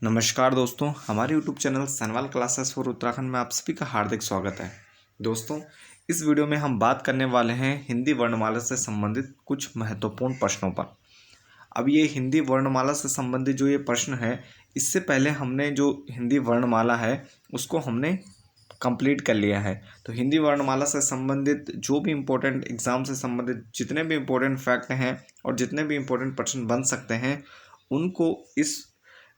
नमस्कार दोस्तों, हमारे YouTube channel Sanwal classes for Uttarakhand में आप सभी का हार्दिक स्वागत है। दोस्तों, इस वीडियो में हम बात करने वाले हैं हिंदी वर्णमाला से संबंधित कुछ महत्वपूर्ण प्रश्नों पर। अब ये हिंदी वर्णमाला से संबंधित जो ये प्रश्न है, इससे पहले हमने जो हिंदी वर्णमाला है उसको हमने कंप्लीट कर लिया है। तो हिंदी वर्णमाला से संबंधित जो भी इम्पोर्टेंट एग्ज़ाम से संबंधित जितने भी इम्पोर्टेंट फैक्ट हैं और जितने भी इम्पोर्टेंट प्रश्न बन सकते हैं, उनको इस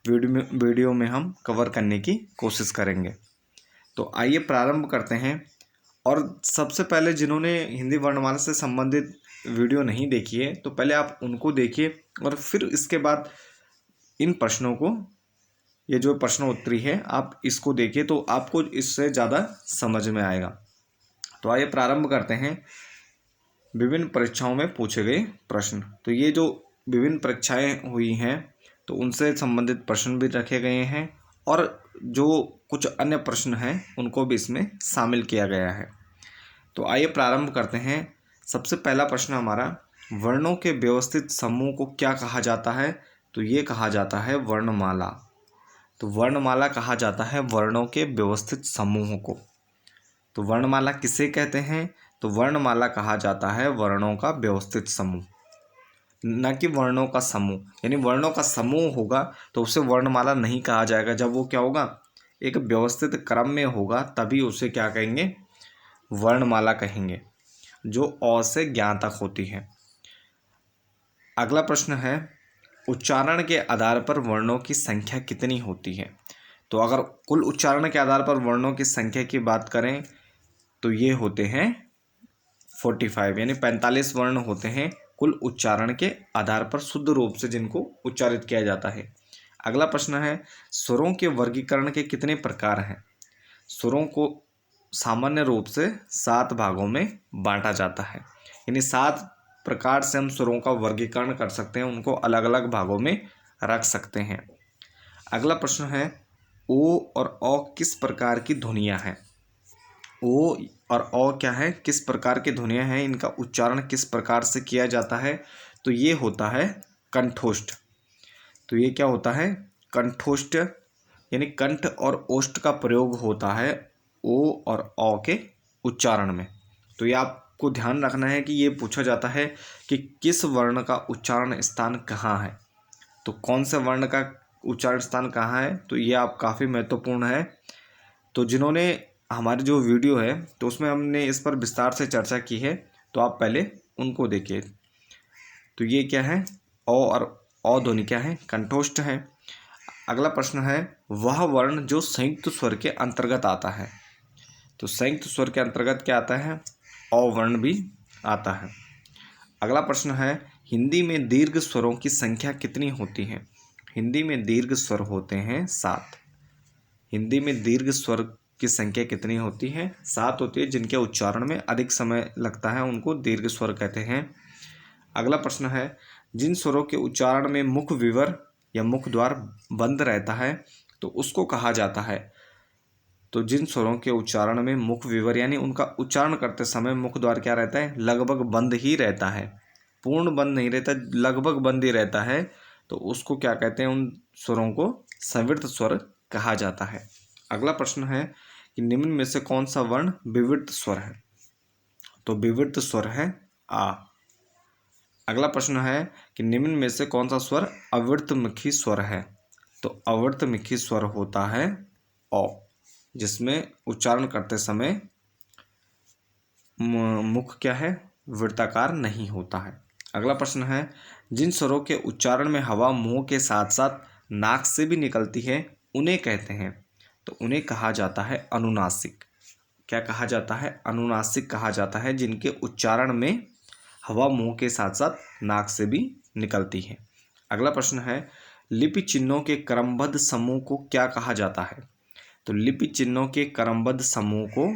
वीडियो में हम कवर करने की कोशिश करेंगे। तो आइए प्रारंभ करते हैं। और सबसे पहले जिन्होंने हिंदी वर्णमाला से संबंधित वीडियो नहीं देखी है, तो पहले आप उनको देखिए और फिर इसके बाद इन प्रश्नों को, ये जो प्रश्नोत्तरी है, आप इसको देखिए तो आपको इससे ज़्यादा समझ में आएगा। तो आइए प्रारंभ करते हैं विभिन्न परीक्षाओं में पूछे गए प्रश्न। तो ये जो विभिन्न परीक्षाएं हुई हैं तो उनसे संबंधित प्रश्न भी रखे गए हैं और जो कुछ अन्य प्रश्न हैं उनको भी इसमें शामिल किया गया है। तो आइए प्रारंभ करते हैं। सबसे पहला प्रश्न हमारा, वर्णों के व्यवस्थित समूह को क्या कहा जाता है? तो ये कहा जाता है वर्णमाला। तो वर्णमाला कहा जाता है वर्णों के व्यवस्थित समूह को। तो वर्णमाला किसे कहते हैं? तो वर्णमाला कहा जाता है वर्णों का व्यवस्थित समूह, न कि वर्णों का समूह। यानी वर्णों का समूह होगा तो उसे वर्णमाला नहीं कहा जाएगा। जब वो क्या होगा, एक व्यवस्थित क्रम में होगा, तभी उसे क्या कहेंगे, वर्णमाला कहेंगे, जो अ से ज्ञ तक होती है। अगला प्रश्न है, उच्चारण के आधार पर वर्णों की संख्या कितनी होती है? तो अगर कुल उच्चारण के आधार पर वर्णों की संख्या की बात करें तो ये होते हैं 45, यानी 45 वर्ण होते हैं कुल उच्चारण के आधार पर, शुद्ध रूप से जिनको उच्चारित किया जाता है। अगला प्रश्न है, स्वरों के वर्गीकरण के कितने प्रकार हैं? स्वरों को सामान्य रूप से 7 भागों में बांटा जाता है, यानी 7 प्रकार से हम स्वरों का वर्गीकरण कर सकते हैं, उनको अलग अलग भागों में रख सकते हैं। अगला प्रश्न है, ओ और औ किस प्रकार की ध्वनियाँ हैं? ओ और औ क्या है, किस प्रकार की ध्वनियाँ हैं, इनका उच्चारण किस प्रकार से किया जाता है? तो ये होता है कंठोष्ठ। तो ये क्या होता है, कंठोष्ठ, यानी कंठ और ओष्ठ का प्रयोग होता है ओ और औ के उच्चारण में। तो ये आपको ध्यान रखना है कि ये पूछा जाता है कि किस वर्ण का उच्चारण स्थान कहाँ है। तो कौन से वर्ण का उच्चारण स्थान कहाँ है, तो ये आप काफ़ी महत्वपूर्ण है। तो जिन्होंने हमारी जो वीडियो है तो उसमें हमने इस पर विस्तार से चर्चा की है, तो आप पहले उनको देखिए। तो ये क्या है, अ और अ ध्वनि क्या है, कंठोष्ठ है। अगला प्रश्न है, वह वर्ण जो संयुक्त स्वर के अंतर्गत आता है? तो संयुक्त स्वर के अंतर्गत क्या आता है, अ वर्ण भी आता है। अगला प्रश्न है, हिंदी में दीर्घ स्वरों की संख्या कितनी होती है? हिंदी में दीर्घ स्वर होते हैं 7। हिंदी में दीर्घ स्वर की संख्या कितनी होती है? 7 होती है। जिनके उच्चारण में अधिक समय लगता है उनको दीर्घ स्वर कहते हैं। अगला प्रश्न है, जिन स्वरों के उच्चारण में मुख विवर या मुख द्वार बंद रहता है तो उसको कहा जाता है? तो जिन स्वरों के उच्चारण में मुख विवर, यानी उनका उच्चारण करते समय मुख द्वार क्या रहता है, लगभग बंद ही रहता है, पूर्ण बंद नहीं रहता, लगभग बंद ही रहता है, तो उसको क्या कहते हैं, उन स्वरों को संवृत स्वर कहा जाता है। अगला प्रश्न है कि निम्न में से कौन सा वर्ण विवृत स्वर है? तो विवृत स्वर है आ। अगला प्रश्न है कि निम्न में से कौन सा स्वर अवृतमुखी स्वर है? तो अवृतमुखी स्वर होता है औ, जिसमें उच्चारण करते समय मुख क्या है, वृत्ताकार नहीं होता है। अगला प्रश्न है, जिन स्वरों के उच्चारण में हवा मुंह के साथ साथ नाक से भी निकलती है उन्हें कहते हैं? तो उन्हें कहा जाता है अनुनासिक। क्या कहा जाता है, अनुनासिक कहा जाता है, जिनके उच्चारण में हवा मुंह के साथ साथ नाक से भी निकलती है। अगला प्रश्न है, लिपि चिन्हों के क्रमबद्ध समूह को क्या कहा जाता है? तो लिपि चिन्हों के क्रमबद्ध समूह को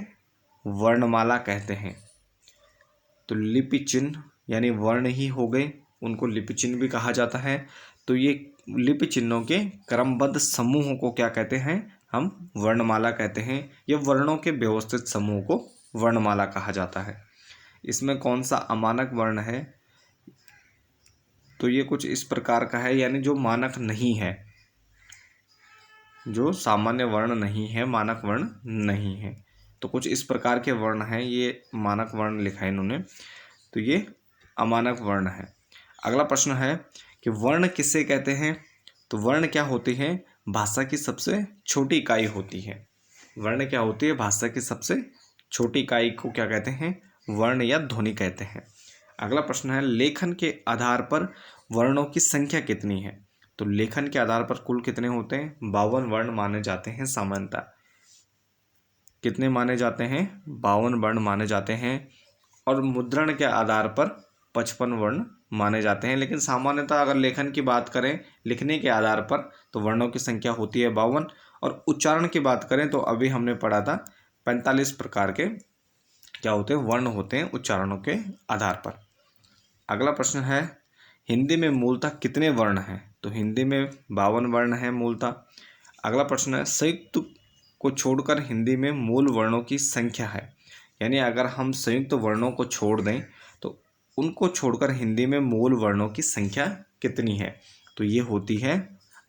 वर्णमाला कहते हैं। तो लिपि चिन्ह यानी वर्ण ही हो गए, उनको लिपि चिन्ह भी कहा जाता है। तो ये लिपि चिन्हों के क्रमबद्ध समूह को क्या कहते हैं, हम वर्णमाला कहते हैं। ये वर्णों के व्यवस्थित समूह को वर्णमाला कहा जाता है। इसमें कौन सा अमानक वर्ण है? तो ये कुछ इस प्रकार का है, यानी जो मानक नहीं है। जो सामान्य वर्ण नहीं है, मानक वर्ण नहीं है। तो कुछ इस प्रकार के वर्ण हैं, ये मानक वर्ण लिखा है इन्होंने, तो ये अमानक वर्ण है। अगला प्रश्न है कि वर्ण किसे कहते हैं? तो वर्ण क्या होती है? भाषा की सबसे छोटी इकाई होती है। वर्ण क्या होती है? भाषा की सबसे छोटी इकाई को क्या कहते हैं? वर्ण या ध्वनि कहते हैं। अगला प्रश्न है लेखन के आधार पर वर्णों की संख्या कितनी है? तो लेखन के आधार पर कुल कितने होते हैं? 52 वर्ण माने जाते हैं सामान्यतः। कितने माने जाते हैं? 52 वर्ण माने जाते हैं। और मुद्रण के आधार पर 55 वर्ण माने जाते हैं। लेकिन सामान्यतः अगर लेखन की बात करें, लिखने के आधार पर, तो वर्णों की संख्या होती है 52। और उच्चारण की बात करें तो अभी हमने पढ़ा था 45 प्रकार के क्या होते हैं? वर्ण होते हैं उच्चारणों के आधार पर। अगला प्रश्न है हिंदी में मूलतः कितने वर्ण हैं? तो हिंदी में 52 वर्ण हैं मूलतः। अगला प्रश्न है संयुक्त को छोड़कर हिंदी में मूल वर्णों की संख्या है, यानी अगर हम संयुक्त वर्णों को छोड़ दें तो उनको छोड़कर हिंदी में मूल वर्णों की संख्या कितनी है? तो ये होती है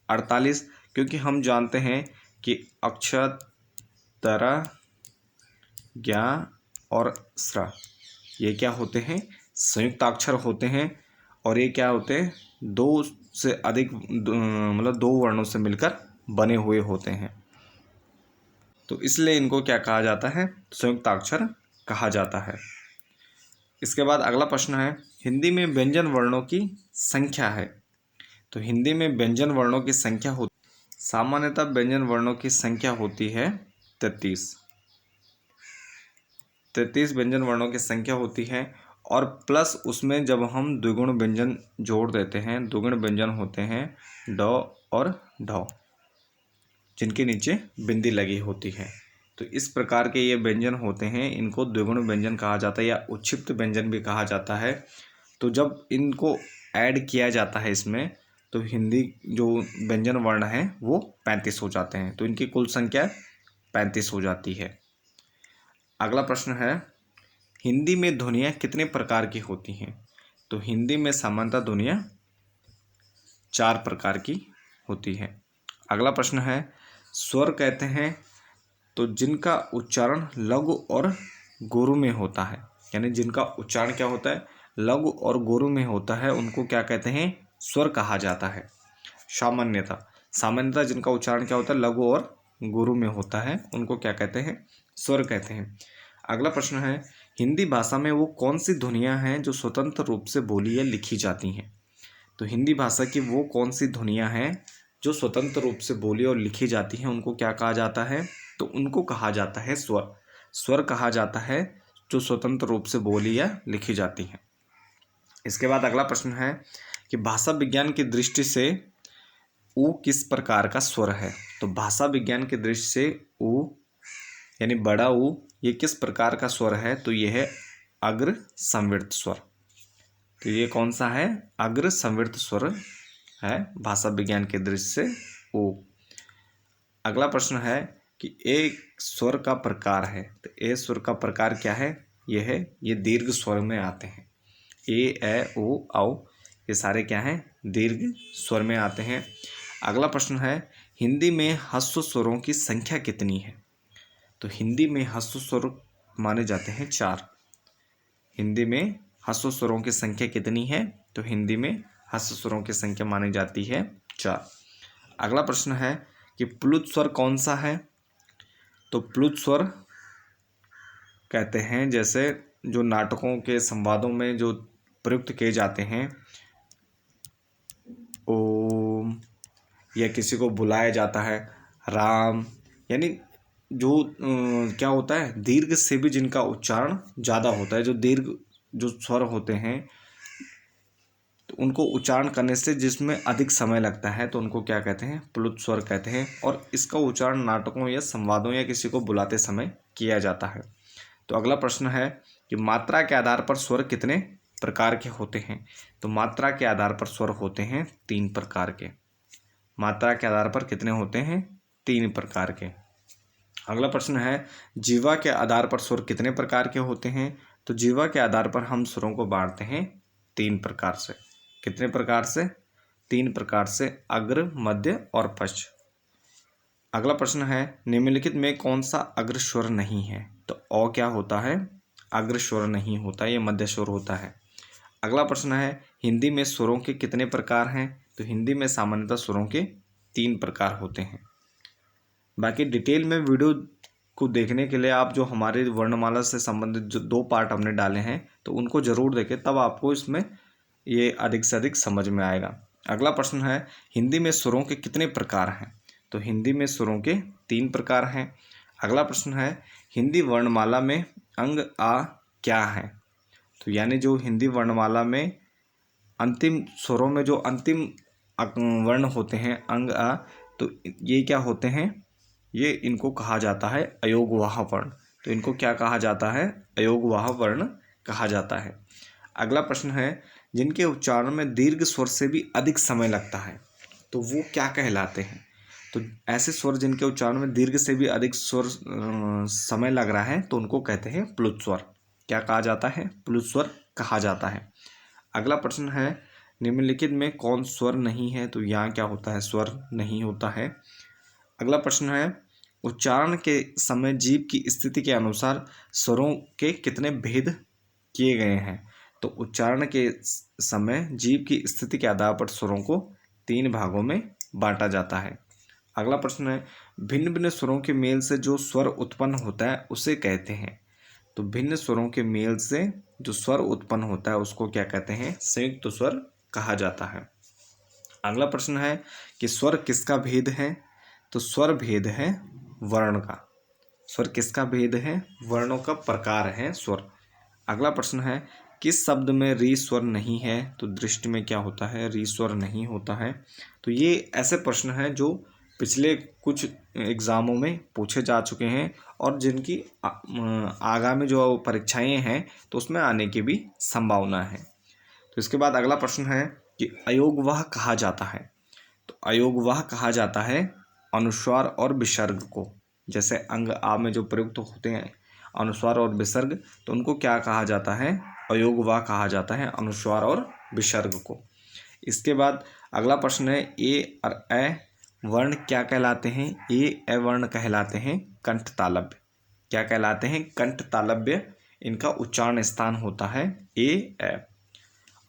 48, क्योंकि हम जानते हैं कि अक्षर, तरा, ज्ञा और स्र ये क्या होते हैं? संयुक्त अक्षर होते हैं। और ये क्या होते हैं? दो से अधिक मतलब दो वर्णों से मिलकर बने हुए होते हैं, तो इसलिए इनको क्या कहा जाता है? संयुक्ताक्षर कहा जाता है। इसके बाद अगला प्रश्न है हिंदी में व्यंजन वर्णों की संख्या है। तो हिंदी में व्यंजन वर्णों की संख्या होती, सामान्यतः व्यंजन वर्णों की संख्या होती है 33। 33 व्यंजन वर्णों की संख्या होती है। और प्लस उसमें जब हम द्विगुण व्यंजन जोड़ देते हैं, द्विगुण व्यंजन होते हैं ड और ढ, जिनके नीचे बिंदी लगी होती है। तो इस प्रकार के ये व्यंजन होते हैं, इनको द्विगुण व्यंजन कहा जाता है या उच्छिप्त व्यंजन भी कहा जाता है। तो जब इनको ऐड किया जाता है इसमें, तो हिंदी जो व्यंजन वर्ण हैं वो 35 हो जाते हैं। तो इनकी कुल संख्या 35 हो जाती है। अगला प्रश्न है हिंदी में ध्वनियाँ कितने प्रकार की होती हैं? तो हिंदी में सामान्यतः ध्वनियाँ 4 प्रकार की होती हैं। अगला प्रश्न है स्वर कहते हैं तो जिनका उच्चारण लघु और गुरु में होता है, यानी जिनका उच्चारण क्या होता है? लघु और गुरु में होता है, उनको क्या कहते हैं? स्वर कहा जाता है। सामान्यतः जिनका उच्चारण क्या होता है? लघु और गुरु में होता है, उनको क्या कहते हैं? स्वर कहते हैं। अगला प्रश्न है हिंदी भाषा में वो कौन सी ध्वनियाँ हैं जो स्वतंत्र रूप से बोली या लिखी जाती हैं? तो हिंदी भाषा की वो कौन सी ध्वनियाँ हैं जो स्वतंत्र रूप से बोली और लिखी जाती हैं, उनको क्या कहा जाता है? तो उनको कहा जाता है स्वर। स्वर कहा जाता है जो स्वतंत्र रूप से बोली या लिखी जाती हैं। इसके बाद अगला प्रश्न है कि भाषा विज्ञान की दृष्टि से ऊ किस प्रकार का स्वर है? तो भाषा विज्ञान की दृष्टि से ऊ यानी बड़ा ऊ ये किस प्रकार का स्वर है? तो ये है अग्र संवृत स्वर। तो ये कौन सा है? अग्र संवृत स्वर है भाषा विज्ञान के दृष्टि से ऊ। अगला प्रश्न है कि एक स्वर का प्रकार है, तो ए स्वर का प्रकार क्या है? ये है, ये दीर्घ स्वर में आते हैं। ए ओ औ ये सारे क्या हैं? दीर्घ स्वर में आते हैं। अगला प्रश्न है हिंदी में ह्रस्व स्वरों की संख्या कितनी है? तो हिंदी में ह्रस्व स्वर माने जाते हैं 4। हिंदी में ह्रस्व स्वरों की संख्या कितनी है? तो हिंदी में ह्रस्व स्वरों की संख्या मानी जाती है 4। अगला प्रश्न है कि प्लुत स्वर कौन सा है? तो प्लुत स्वर कहते हैं जैसे जो नाटकों के संवादों में जो प्रयुक्त किए जाते हैं, ओम, या किसी को बुलाया जाता है राम, यानी जो क्या होता है? दीर्घ से भी जिनका उच्चारण ज़्यादा होता है, जो दीर्घ जो स्वर होते हैं, तो उनको उच्चारण करने से जिसमें अधिक समय लगता है, तो उनको क्या कहते हैं? प्लुत स्वर कहते हैं। और इसका उच्चारण नाटकों या संवादों या किसी को बुलाते समय किया जाता है। तो अगला प्रश्न है कि मात्रा के आधार पर स्वर कितने प्रकार के होते हैं? तो मात्रा के आधार पर स्वर होते हैं 3 प्रकार के। मात्रा के आधार पर कितने होते हैं? 3 प्रकार के। अगला प्रश्न है जीवा के आधार पर स्वर कितने प्रकार के होते हैं? तो जीवा के आधार पर हम स्वरों को बांटते हैं 3 प्रकार से। कितने प्रकार से? 3 प्रकार से, अग्र, मध्य और पश्च। अगला प्रश्न है निम्नलिखित में कौन सा अग्र स्वर नहीं है? तो अ क्या होता है? अग्र स्वर नहीं होता, ये मध्य स्वर होता है। अगला प्रश्न है हिंदी में स्वरों के कितने प्रकार हैं? तो हिंदी में सामान्यतः स्वरों के 3 प्रकार होते हैं। बाकी डिटेल में वीडियो को देखने के लिए आप जो हमारे वर्णमाला से संबंधित जो 2 पार्ट हमने डाले हैं तो उनको जरूर देखें, तब आपको इसमें ये अधिक से अधिक समझ में आएगा। अगला प्रश्न है हिंदी में स्वरों के कितने प्रकार हैं? तो हिंदी में स्वरों के 3 प्रकार हैं। अगला प्रश्न है हिंदी वर्णमाला में अंग आ क्या है? तो यानी जो हिंदी वर्णमाला में अंतिम स्वरों में जो अंतिम वर्ण होते हैं अंग आ, तो ये क्या होते हैं? ये इनको कहा जाता है अयोगवाह वर्ण। तो इनको क्या कहा जाता है? अयोगवाह वर्ण कहा जाता है। अगला प्रश्न है जिनके उच्चारण में दीर्घ स्वर से भी अधिक समय लगता है, तो वो क्या कहलाते हैं? तो ऐसे स्वर जिनके उच्चारण में दीर्घ से भी अधिक स्वर समय लग रहा है तो उनको कहते हैं प्लुत स्वर। क्या कहा जाता है? प्लुत स्वर कहा जाता है। अगला प्रश्न है निम्नलिखित में कौन स्वर नहीं है? तो यहाँ क्या होता है? स्वर नहीं होता है। अगला प्रश्न है उच्चारण के समय जीभ की स्थिति के अनुसार स्वरों के कितने भेद किए गए हैं? तो उच्चारण के समय जीभ की स्थिति के आधार पर स्वरों को 3 भागों में बांटा जाता है। अगला प्रश्न है भिन्न भिन्न स्वरों के मेल से जो स्वर उत्पन्न होता है उसे कहते हैं? तो भिन्न स्वरों के मेल से जो स्वर उत्पन्न होता है उसको क्या कहते हैं? संयुक्त स्वर कहा जाता है। अगला प्रश्न है कि स्वर किसका भेद है? तो स्वर भेद है वर्ण का। स्वर किसका भेद है? वर्णों का प्रकार है स्वर। अगला प्रश्न है किस शब्द में री स्वर नहीं है? तो दृष्टि में क्या होता है? री स्वर नहीं होता है। तो ये ऐसे प्रश्न हैं जो पिछले कुछ एग्ज़ामों में पूछे जा चुके हैं और जिनकी आगामी जो परीक्षाएं हैं तो उसमें आने की भी संभावना है। तो इसके बाद अगला प्रश्न है कि अयोगवाह कहा जाता है। तो अयोगवाह कहा जाता है अनुस्वार और विसर्ग को। जैसे अंग आ में जो प्रयुक्त होते हैं अनुस्वार और विसर्ग, तो उनको क्या कहा जाता है? अयोगवाह कहा जाता है अनुस्वार और विसर्ग को। इसके बाद अगला प्रश्न है ए और ए वर्ण क्या कहलाते हैं? ए वर्ण कहलाते हैं कंठ तालव्य। क्या कहलाते हैं? कंठ तालव्य इनका उच्चारण स्थान होता है ए।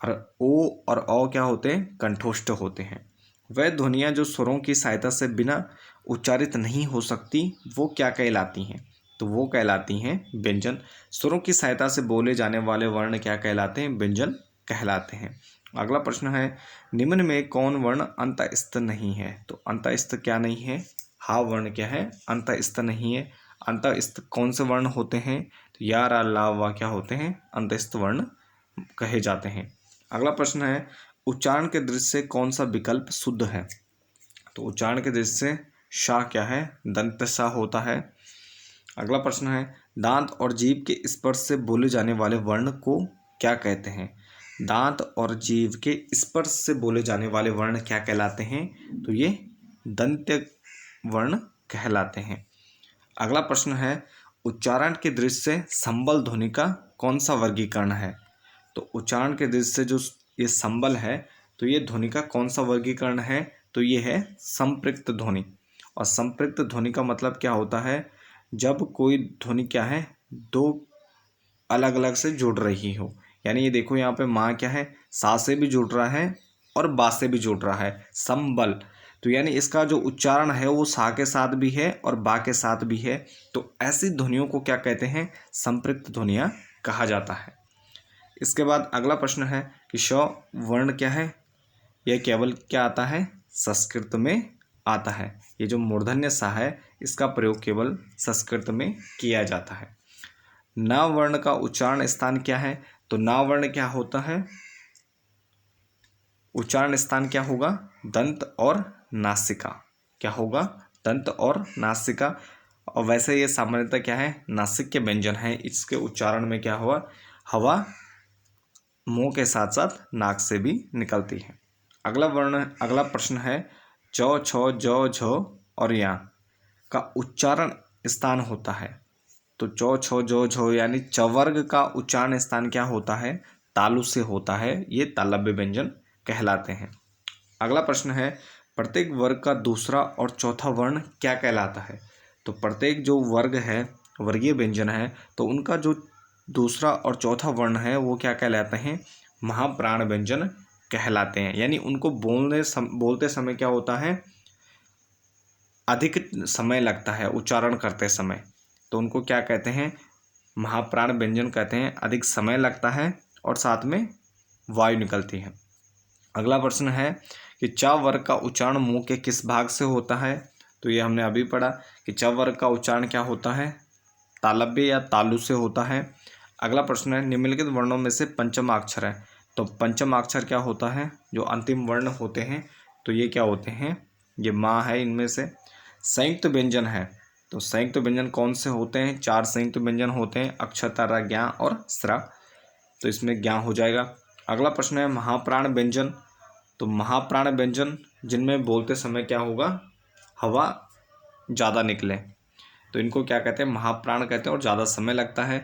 और ओ और औ क्या होते हैं? कंठोष्ठ होते हैं। वह ध्वनियाँ जो स्वरों की सहायता से बिना उच्चारित नहीं हो सकती वो क्या कहलाती हैं? तो वो कहलाती हैं व्यंजन। स्वरों की सहायता से बोले जाने वाले वर्ण क्या कहलाते हैं? व्यंजन कहलाते हैं। अगला प्रश्न है निम्न में कौन वर्ण अंतःस्थ नहीं है? तो अंतःस्थ क्या नहीं है? हा वर्ण क्या है? अंतःस्थ नहीं है। अंतःस्थ कौन से वर्ण होते हैं? तो या रा ला वा क्या होते हैं? अंतःस्थ वर्ण कहे जाते हैं। अगला प्रश्न है उच्चारण के दृष्टि से कौन सा विकल्प शुद्ध है? तो उच्चारण के दृष्टि से शाह क्या है? दंत सा होता है। अगला प्रश्न है दांत और जीभ के स्पर्श से बोले जाने वाले वर्ण को क्या कहते हैं? दांत और जीभ के स्पर्श से बोले जाने वाले वर्ण क्या कहलाते हैं? तो ये दंत्य वर्ण कहलाते हैं। अगला प्रश्न है उच्चारण के दृष्टि से संबल ध्वनि का कौन सा वर्गीकरण है? तो उच्चारण के दृष्टि से जो ये संबल है तो ये ध्वनि का कौन सा वर्गीकरण है? तो ये है संपृक्त ध्वनि। और संपृक्त ध्वनि का मतलब क्या होता है? जब कोई ध्वनि क्या है? दो अलग अलग से जुड़ रही हो। यानी ये देखो यहाँ पे माँ क्या है? सा से भी जुड़ रहा है और बा से भी जुड़ रहा है, संबल। तो यानी इसका जो उच्चारण है वो सा के साथ भी है और बा के साथ भी है। तो ऐसी ध्वनियों को क्या कहते हैं? संपृक्त ध्वनियाँ कहा जाता है। इसके बाद अगला प्रश्न है कि श वर्ण क्या है? यह केवल क्या आता है? संस्कृत में आता है। ये जो मूर्धन्य सा है इसका प्रयोग केवल संस्कृत में किया जाता है। न वर्ण का उच्चारण स्थान क्या है? तो न वर्ण क्या होता है? उच्चारण स्थान क्या होगा? दंत और नासिका। क्या होगा? दंत और नासिका। और वैसे ये सामान्यतः क्या है? नासिक के व्यंजन है। इसके उच्चारण में क्या हुआ? हवा मुंह के साथ साथ नाक से भी निकलती है। अगला प्रश्न है चौ छौ जौ झ और या का उच्चारण स्थान होता है। तो चौ छौ जौ झ यानी चवर्ग का उच्चारण स्थान क्या होता है? तालु से होता है। ये तालव्य व्यंजन कहलाते हैं। अगला प्रश्न है प्रत्येक वर्ग का दूसरा और चौथा वर्ण क्या कहलाता है? तो प्रत्येक जो वर्ग है, वर्गीय व्यंजन है, तो उनका जो दूसरा और चौथा वर्ण है वो क्या कहलाते हैं? महाप्राण व्यंजन कहलाते हैं। यानी उनको बोलते समय क्या होता है? अधिक समय लगता है उच्चारण करते समय, तो उनको क्या कहते हैं? महाप्राण व्यंजन कहते हैं। अधिक समय लगता है और साथ में वायु निकलती है। अगला प्रश्न है कि च वर्ग का उच्चारण मुंह के किस भाग से होता है? तो ये हमने अभी पढ़ा कि च वर्ग का उच्चारण क्या होता है? तालव्य या तालु से होता है। अगला प्रश्न है निम्नलिखित वर्णों में से पंचम अक्षर है, तो पंचम अक्षर क्या होता है? जो अंतिम वर्ण होते हैं, तो ये क्या होते हैं? ये माँ है इनमें से। संयुक्त व्यंजन है, तो संयुक्त व्यंजन कौन से होते हैं? 4 संयुक्त व्यंजन होते हैं, अक्ष, तर्रा, ज्ञा और स्रा, तो इसमें ज्ञा हो जाएगा। अगला प्रश्न है महाप्राण व्यंजन, तो महाप्राण व्यंजन जिनमें बोलते समय क्या होगा? हवा ज़्यादा निकले, तो इनको क्या कहते हैं? महाप्राण कहते हैं और ज़्यादा समय लगता है,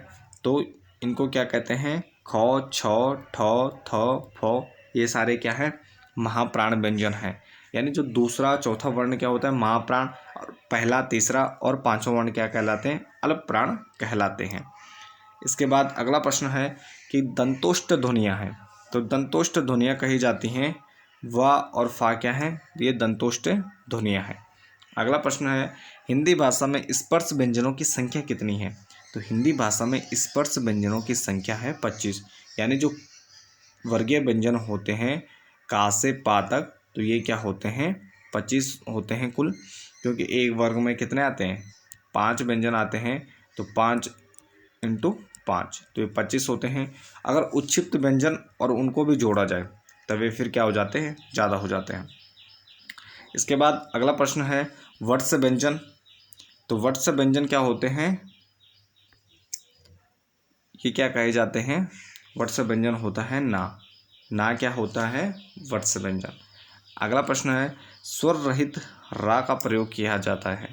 तो इनको क्या कहते हैं? ख, छ, ठ, थ, फ, ये सारे क्या है? महाप्राण व्यंजन है। यानी जो दूसरा चौथा वर्ण क्या होता है? महाप्राण, और पहला, तीसरा और पांचवा वर्ण क्या कहलाते हैं? अल्प प्राण कहलाते हैं। इसके बाद अगला प्रश्न है कि दंतोष्ट ध्वनियाँ हैं, तो दंतोष्ट ध्वनियाँ कही जाती हैं व और फा क्या है? ये दंतोष्ट ध्वनियाँ हैं। अगला प्रश्न है हिंदी भाषा में स्पर्श व्यंजनों की संख्या कितनी है? तो हिंदी भाषा में स्पर्श व्यंजनों की संख्या है 25। यानी जो वर्गीय व्यंजन होते हैं का से पा तक, तो ये क्या होते हैं? 25 होते हैं कुल, क्योंकि एक वर्ग में कितने आते हैं? 5 व्यंजन आते हैं, तो 5 × 5, तो ये 25 होते हैं। अगर उच्छिप्त व्यंजन और उनको भी जोड़ा जाए तब ये फिर क्या हो जाते हैं? ज़्यादा हो जाते हैं। इसके बाद अगला प्रश्न है वर्ष व्यंजन, तो वर्ष व्यंजन क्या होते हैं? ये क्या कहे जाते हैं? वर्ष व्यंजन होता है ना क्या होता है? वर्ष व्यंजन। अगला प्रश्न है स्वर रहित रा का प्रयोग किया जाता है,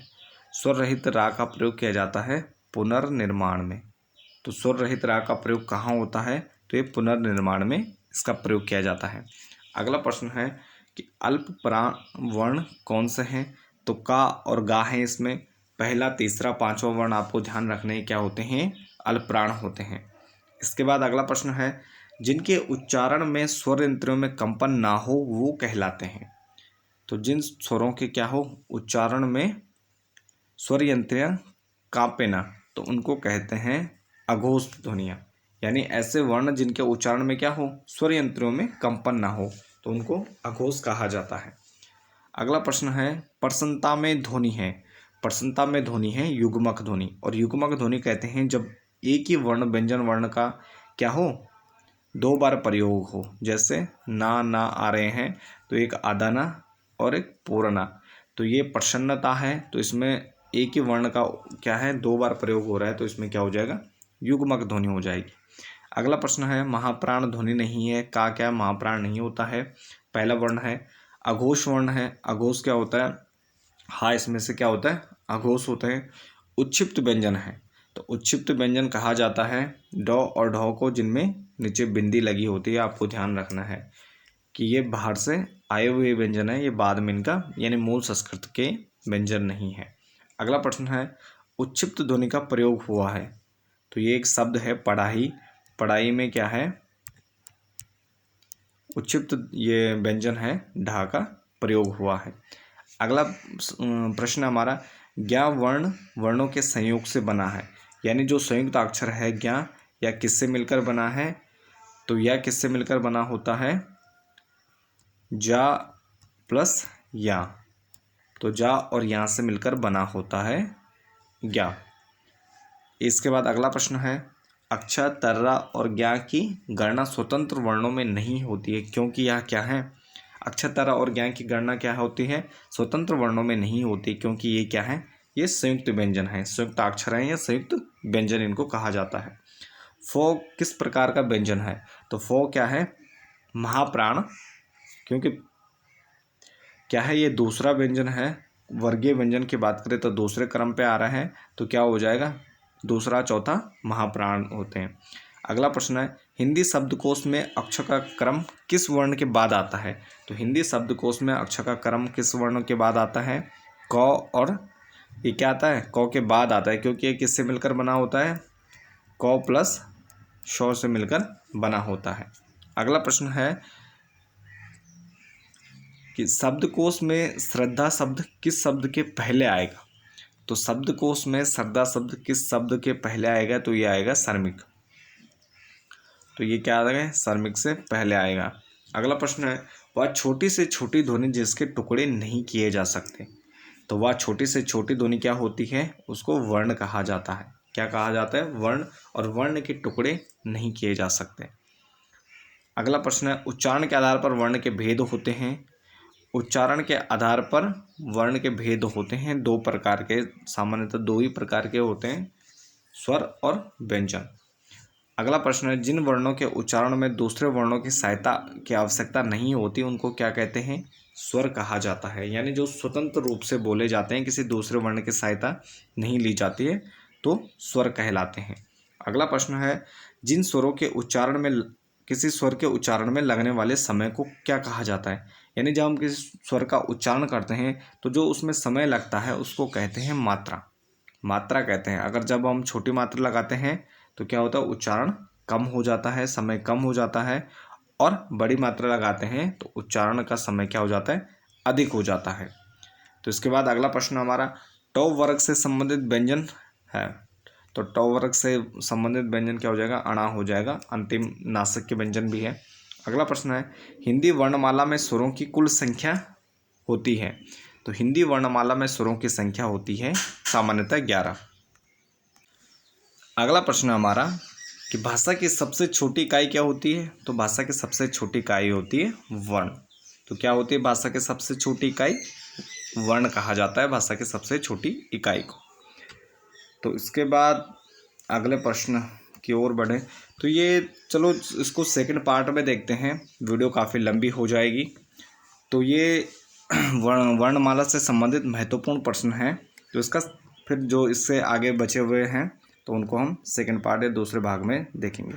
स्वर रहित रा का प्रयोग किया जाता है पुनर्निर्माण में, तो स्वर रहित रा का प्रयोग कहाँ होता है? तो ये पुनर्निर्माण में इसका प्रयोग किया जाता है। अगला प्रश्न है कि अल्प प्राण वर्ण कौन से हैं? तो का और गा हैं इसमें। पहला, तीसरा, पांचवा वर्ण आपको ध्यान रखने क्या होते हैं? अल्प प्राण होते हैं। इसके बाद अगला प्रश्न है जिनके उच्चारण में स्वर यंत्रों में कंपन ना हो वो कहलाते हैं, तो जिन स्वरों के क्या हो? उच्चारण में स्वर यंत्रियाँ कांपे ना, तो उनको कहते हैं अघोष ध्वनियाँ। यानी ऐसे वर्ण जिनके उच्चारण में क्या हो? स्वर यंत्रों में कंपन ना हो, तो उनको अघोष कहा जाता है। अगला प्रश्न है प्रसन्नता में ध्वनि है, प्रसन्नता में ध्वनि है युग्मक ध्वनि, और युग्मक ध्वनि कहते हैं जब एक ही वर्ण व्यंजन वर्ण का क्या हो? 2 बार प्रयोग हो। जैसे ना आ रहे हैं, तो एक आधा ना और एक पूरा ना, तो ये प्रसन्नता है, तो इसमें एक ही वर्ण का क्या है? 2 बार प्रयोग हो रहा है, तो इसमें क्या हो जाएगा? युग्मक ध्वनि हो जाएगी। अगला प्रश्न है महाप्राण ध्वनि नहीं है, का क्या महाप्राण नहीं होता है? पहला वर्ण है अघोष वर्ण है, अघोष क्या होता है? हाँ, इसमें से क्या होता है? अघोष होते हैं। उच्छिप्त व्यंजन है, तो उच्छिप्त व्यंजन कहा जाता है ड और ढ को जिनमें नीचे बिंदी लगी होती है। आपको ध्यान रखना है कि ये बाहर से आए हुए व्यंजन है, ये बाद में इनका यानी मूल संस्कृत के व्यंजन नहीं है। अगला प्रश्न है उच्छिप्त ध्वनि का प्रयोग हुआ है, तो ये एक शब्द है पढ़ाई, पढ़ाई में क्या है? उच्छिप्त ये व्यंजन है ढा का प्रयोग हुआ है। अगला प्रश्न हमारा ज्ञा वर्ण वर्णों के संयोग से बना है, यानी जो संयुक्त अक्षर है ज्ञा या किससे मिलकर बना है? तो यह किससे मिलकर बना होता है? जा प्लस या, तो जा और या से मिलकर बना होता है ज्ञा। इसके बाद अगला प्रश्न है अक्षर, तर्रा और ज्ञा की गणना स्वतंत्र वर्णों में नहीं होती है, क्योंकि यह क्या है? अक्षर, तर्रा और ज्ञा की गणना क्या होती है? स्वतंत्र वर्णों में नहीं होती, क्योंकि ये क्या है? ये संयुक्त व्यंजन है, संयुक्त अक्षर है या संयुक्त व्यंजन इनको कहा जाता है। फो किस प्रकार का व्यंजन है? तो फो क्या है? महाप्राण, क्योंकि क्या है? ये दूसरा व्यंजन है। वर्गीय व्यंजन की बात करें तो दूसरे क्रम पे आ रहा है, तो क्या हो जाएगा? दूसरा, चौथा महाप्राण होते हैं। अगला प्रश्न है हिंदी शब्दकोश में अक्षर का क्रम किस वर्ण के बाद आता है। तो हिंदी शब्दकोश में अक्षर का क्रम किस वर्ण के बाद आता है, क, और ये क्या आता है, क के बाद आता है, क्योंकि ये किससे मिलकर बना होता है, क प्लस श से मिलकर बना होता है। अगला प्रश्न है कि शब्दकोश में श्रद्धा शब्द किस शब्द के पहले आएगा। तो शब्दकोश में श्रद्धा शब्द किस शब्द के पहले आएगा, तो ये आएगा श्रमिक। तो ये क्या आएगा, श्रमिक से पहले आएगा। अगला प्रश्न है वह छोटी से छोटी ध्वनि जिसके टुकड़े नहीं किए जा सकते। तो वह छोटी से छोटी ध्वनि क्या होती है, उसको वर्ण कहा जाता है। क्या कहा जाता है, वर्ण, और वर्ण के टुकड़े नहीं किए जा सकते। अगला प्रश्न है उच्चारण के आधार पर वर्ण के भेद होते हैं। उच्चारण के आधार पर वर्ण के भेद होते हैं दो प्रकार के, सामान्यतः दो ही प्रकार के होते हैं, स्वर और व्यंजन। अगला प्रश्न है जिन वर्णों के उच्चारण में दूसरे वर्णों की सहायता की आवश्यकता नहीं होती उनको क्या कहते हैं, स्वर कहा जाता है। यानी जो स्वतंत्र रूप से बोले जाते हैं, किसी दूसरे वर्ण की सहायता नहीं ली जाती है, तो स्वर कहलाते हैं। अगला प्रश्न है जिन स्वरों के उच्चारण में किसी स्वर के उच्चारण में लगने वाले समय को क्या कहा जाता है। यानी जब हम किसी स्वर का उच्चारण करते हैं तो जो उसमें समय लगता है उसको कहते हैं मात्रा। मात्रा कहते हैं। अगर जब हम छोटी मात्रा लगाते हैं तो क्या होता है, उच्चारण कम हो जाता है, समय कम हो जाता है, और बड़ी मात्रा लगाते हैं तो उच्चारण का समय क्या हो जाता है, अधिक हो जाता है। तो इसके बाद अगला प्रश्न हमारा टौ वर्ग से संबंधित व्यंजन है। तो टौ वर्ग से संबंधित व्यंजन क्या हो जाएगा, अणा हो जाएगा। अंतिम नासिक के व्यंजन भी है। अगला प्रश्न है हिंदी वर्णमाला में स्वरों की कुल संख्या होती है। तो हिंदी वर्णमाला में स्वरों की संख्या होती है सामान्यतः 11। अगला प्रश्न हमारा कि भाषा की सबसे छोटी इकाई क्या होती है। तो भाषा की सबसे छोटी इकाई होती है वर्ण। तो क्या होती है भाषा की सबसे छोटी इकाई, वर्ण कहा जाता है भाषा की सबसे छोटी इकाई को। तो इसके बाद अगले प्रश्न की ओर बढ़े तो ये चलो इसको सेकंड पार्ट में देखते हैं, वीडियो काफ़ी लंबी हो जाएगी। तो ये वर्णमाला से संबंधित महत्वपूर्ण प्रश्न है। तो इसका फिर जो इससे आगे बचे हुए हैं तो उनको हम सेकंड पार्ट या दूसरे भाग में देखेंगे।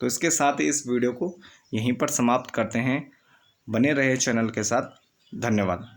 तो इसके साथ ही इस वीडियो को यहीं पर समाप्त करते हैं। बने रहे चैनल के साथ। धन्यवाद।